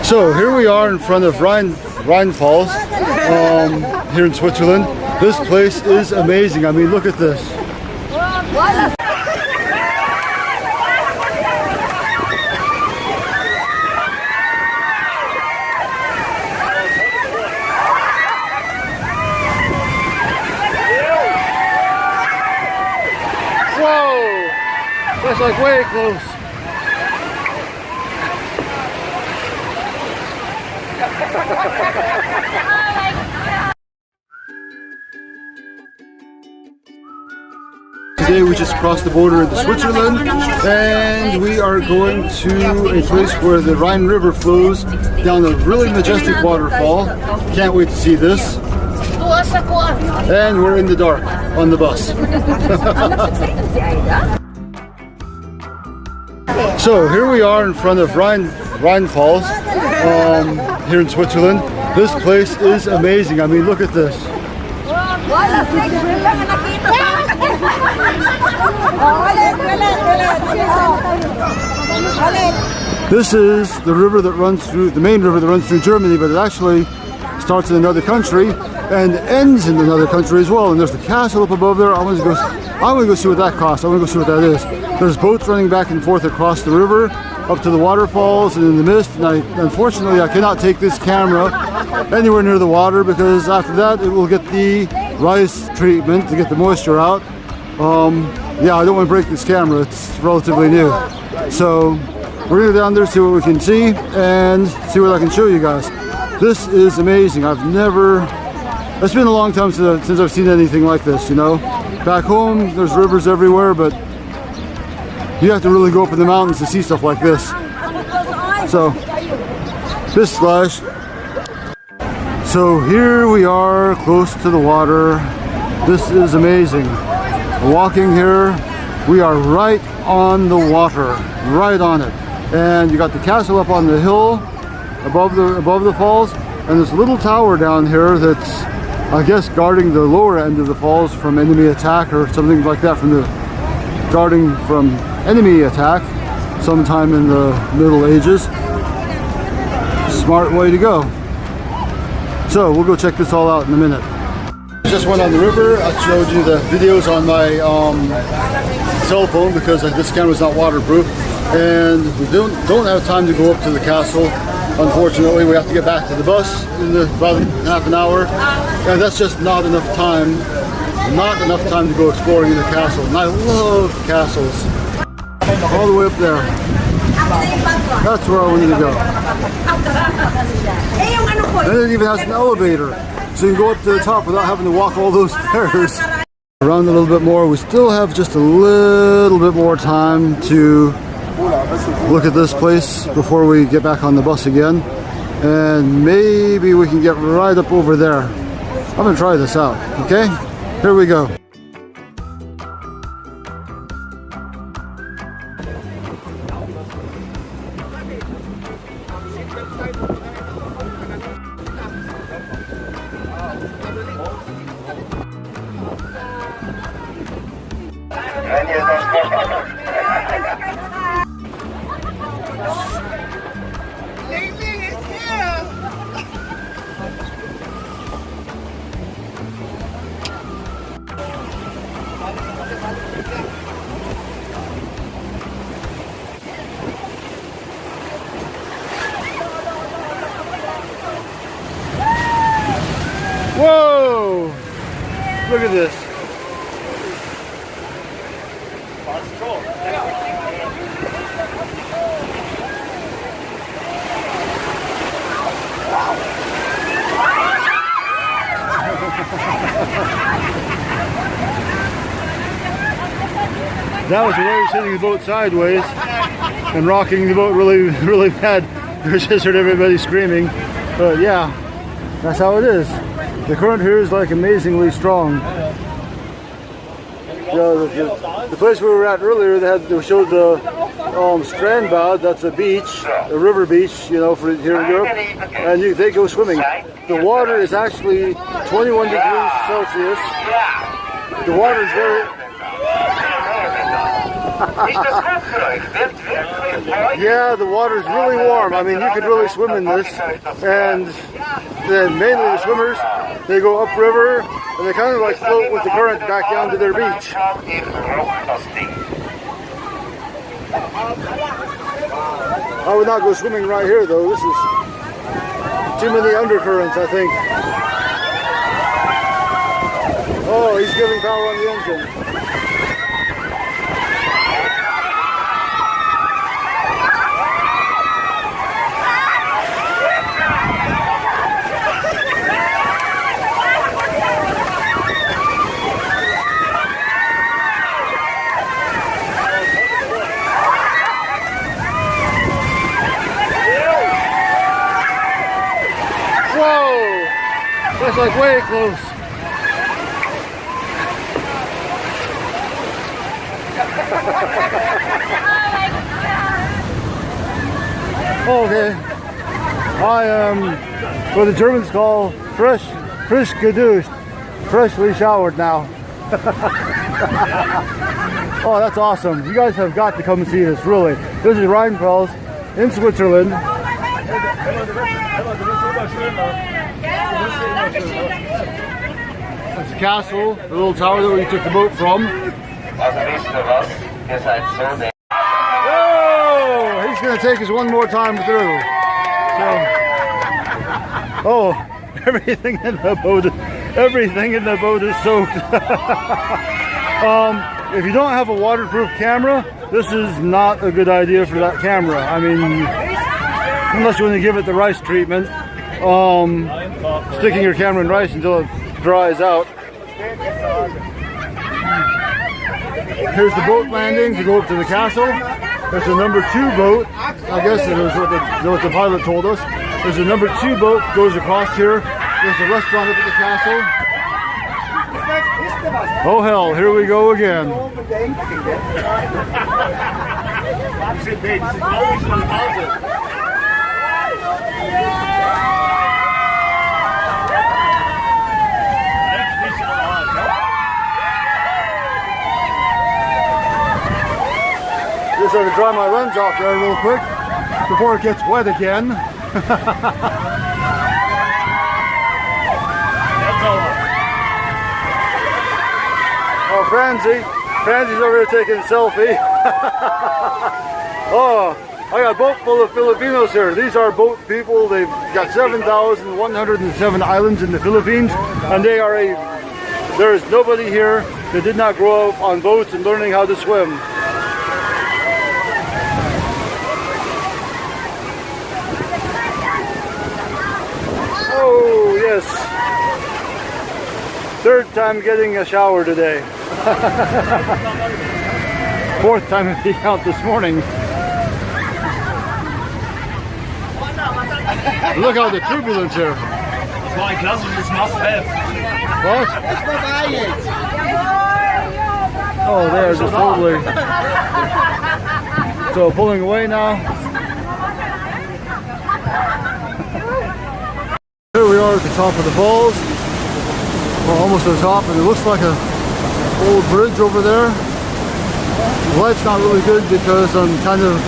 So here we are in front of Rhine Falls here in Switzerland. This place is amazing. I mean, look at this. Whoa! That's like way close. Today we just crossed the border into Switzerland and we are going to a place where the Rhine River flows down a really majestic waterfall. Can't wait to see this. And we're in the dark on the bus. So here we are in front of Rhine Falls here in Switzerland. This place is amazing. I mean, look at this. This is the river that runs through, the main river that runs through Germany, but it actually starts in another country and ends in another country as well. And there's the castle up above there. I want to go see what that costs. I want to go see what that is. There's boats running back and forth across the river up to the waterfalls and in the mist. And unfortunately, I cannot take this camera anywhere near the water because after that it will get the rice treatment to get the moisture out. Yeah, I don't want to break this camera. It's relatively new. So we're going to go down there, see what we can see and see what I can show you guys. This is amazing. It's been a long time since I've seen anything like this, you know. Back home, there's rivers everywhere, but you have to really go up in the mountains to see stuff like this. So, this splash. So here we are, close to the water. This is amazing. Walking here, we are right on the water, right on it. And you got the castle up on the hill above the falls, and this little tower down here that's, I guess, guarding the lower end of the falls from enemy attack or something like that, guarding from enemy attack sometime in the Middle Ages. Smart way to go. So we'll go check this all out in a minute. Just went on the river. I showed you the videos on my cell phone because this camera's not waterproof, and we don't have time to go up to the castle. Unfortunately, we have to get back to the bus in about half an hour, and that's just not enough time. Not enough time to go exploring the castle. And I love castles. All the way up there. That's where I wanted to go. And it even has an elevator, so you can go up to the top without having to walk all those stairs. Around a little bit more. We still have just a little bit more time to look at this place before we get back on the bus again, and maybe we can get right up over there. I'm gonna try this out. Okay, here we go. Whoa! Look at this. That was the way of sitting the boat sideways and rocking the boat really, really bad. I just heard everybody screaming. But yeah, that's how it is. The current here is like amazingly strong. You know, the place we were at earlier, they showed the Strandbad. That's a beach, a river beach, you know, for here in Europe, and they go swimming. The water is actually 21 degrees Celsius. The water is very Yeah, the water's really warm. I mean, you could really swim in this. And then mainly the swimmers, they go upriver and they kind of like float with the current back down to their beach. I would not go swimming right here though. This is too many undercurrents, I think. Oh, he's giving power on the engine. Whoa! That's like way close. Okay, I am what the Germans call frisch geduscht, freshly showered now. Oh, that's awesome. You guys have got to come and see this, really. This is Rhine Falls in Switzerland. It's a castle, the little tower that we took the boat from. Oh, he's going to take us one more time through. So, oh, everything in the boat is soaked. If you don't have a waterproof camera, this is not a good idea for that camera. I mean, unless you want to give it the rice treatment, sticking your camera in rice until it dries out. Here's the boat landing to go up to the castle. There's a number 2 boat. I guess it was what the pilot told us. There's a number 2 boat goes across here. There's a restaurant up at the castle. Oh hell, here we go again. Just have to dry my lens off there real quick before it gets wet again. Oh, Franci's over here taking a selfie. Oh, I got a boat full of Filipinos here. These are boat people. They've got 7,107 islands in the Philippines, and there is nobody here that did not grow up on boats and learning how to swim. Oh, yes. 3rd time getting a shower today. 4th time if you count this morning. Look how the turbulence here. Das war ein klassisches Must-Have. What? Oh, they're just totally. So pulling away now. Here we are at the top of the falls. We're almost at the top, and it looks like a old bridge over there. The light's not really good because I'm kind of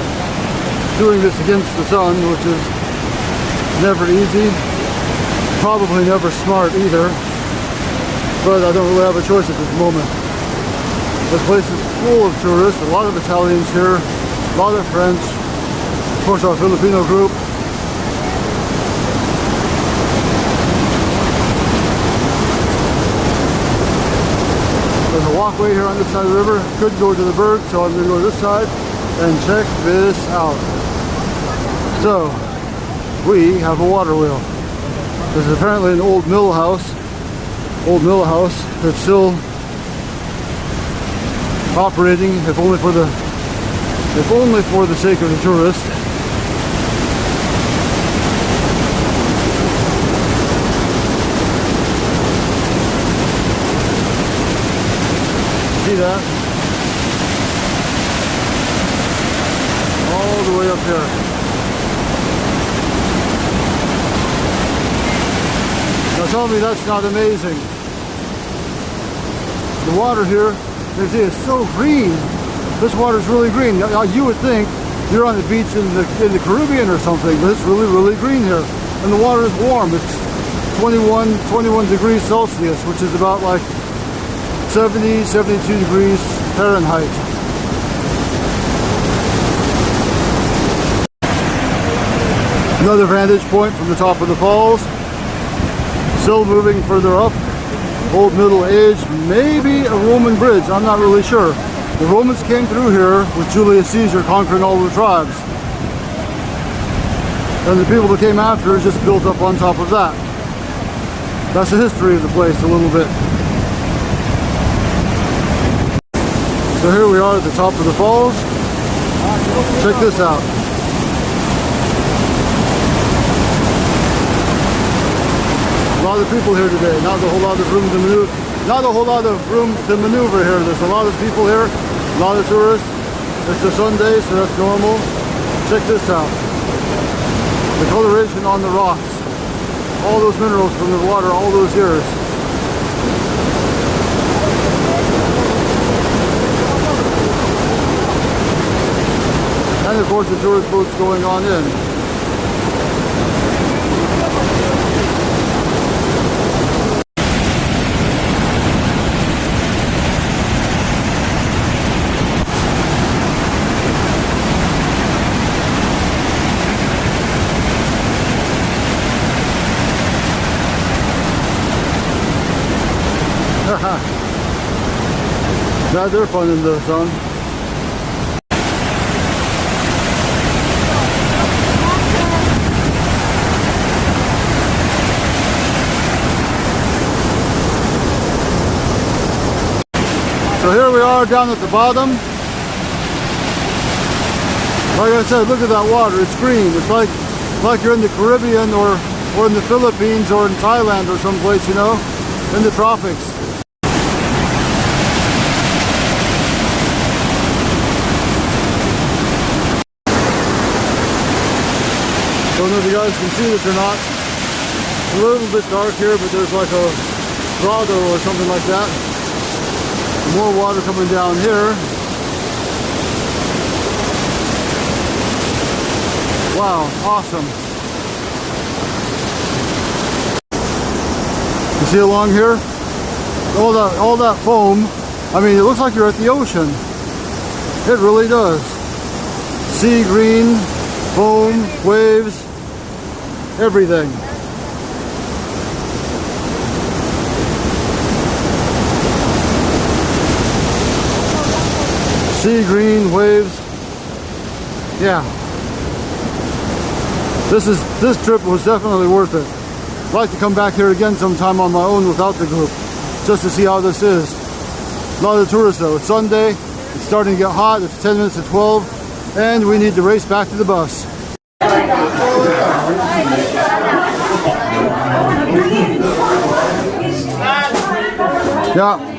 doing this against the sun, which is never easy, probably never smart either, but I don't really have a choice at this moment. This place is full of tourists, a lot of Italians here, a lot of French, of course our Filipino group. There's a walkway here on this side of the river. Could go to the berg, so I'm going to go to this side and check this out. So, we have a water wheel. This is apparently an old mill house that's still operating, if only for the sake of the tourist. See that? All the way up here. Now tell me that's not amazing. The water here, they say, is so green. This water is really green. Now, you would think you're on the beach in the Caribbean or something, but it's really, really green here. And the water is warm. It's 21 degrees Celsius, which is about like 70, 72 degrees Fahrenheit. Another vantage point from the top of the falls. Still moving further up. Old Middle Age, maybe a Roman bridge, I'm not really sure. The Romans came through here with Julius Caesar conquering all the tribes. And the people that came after just built up on top of that. That's the history of the place a little bit. So here we are at the top of the falls. Check this out. A lot of people here today. Not a whole lot of room to maneuver. Not a whole lot of room to maneuver here. There's a lot of people here, a lot of tourists. It's a Sunday, so that's normal. Check this out. The coloration on the rocks. All those minerals from the water all those years. And of course the tourist boats going on in. Now they're fun in the sun. So here we are down at the bottom. Like I said, look at that water, it's green. It's like you're in the Caribbean or in the Philippines or in Thailand or someplace, you know, in the tropics. Don't know if you guys can see this or not. It's a little bit dark here, but there's like a grotto or something like that. More water coming down here. Wow, awesome. You see along here? All that foam. I mean, it looks like you're at the ocean. It really does. Sea green, foam, waves, everything. Sea green, waves. Yeah. This trip was definitely worth it. I'd like to come back here again sometime on my own without the group, just to see how this is. A lot of tourists though. It's Sunday, it's starting to get hot, it's 10 minutes to 12, and we need to race back to the bus. Yeah.